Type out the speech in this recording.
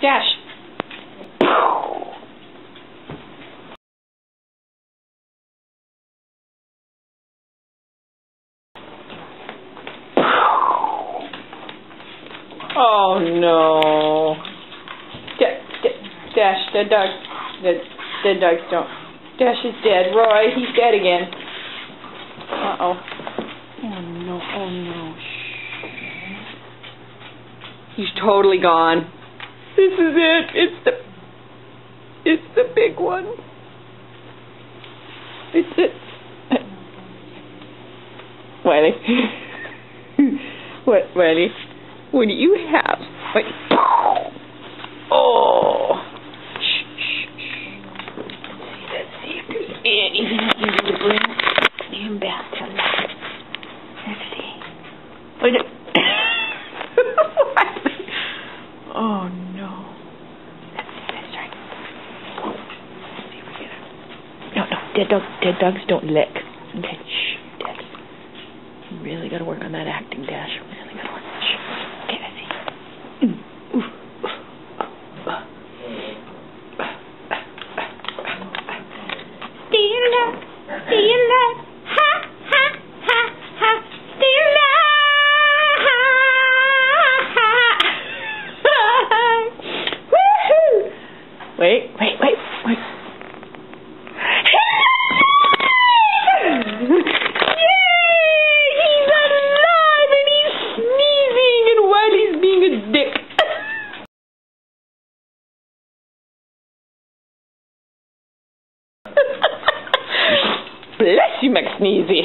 Dash. Oh no. Dash, dead dog. Dead dogs don't. Dash is dead. Roy, he's dead again. Uh-oh. Oh no, oh no. Shh. He's totally gone. This is it. It's the big one. It's it. Wiley. What, Wiley? What do you have? Wait. Oh. Shh. Let's see if there's anything I can do to bring him back to life. Let's see. Oh no. That's right. Let's see if we get it. No. Dead dogs don't lick. Okay. Shh. Dead. You really gotta work on that acting, Dash. Really gotta work. Shh. Okay, let's see. Stay alive. Ha, ha, ha, ha. Stay alive. Woohoo! Wait. Yay! He's alive and he's sneezing and Wiley's being a dick. Bless you, McSneezy.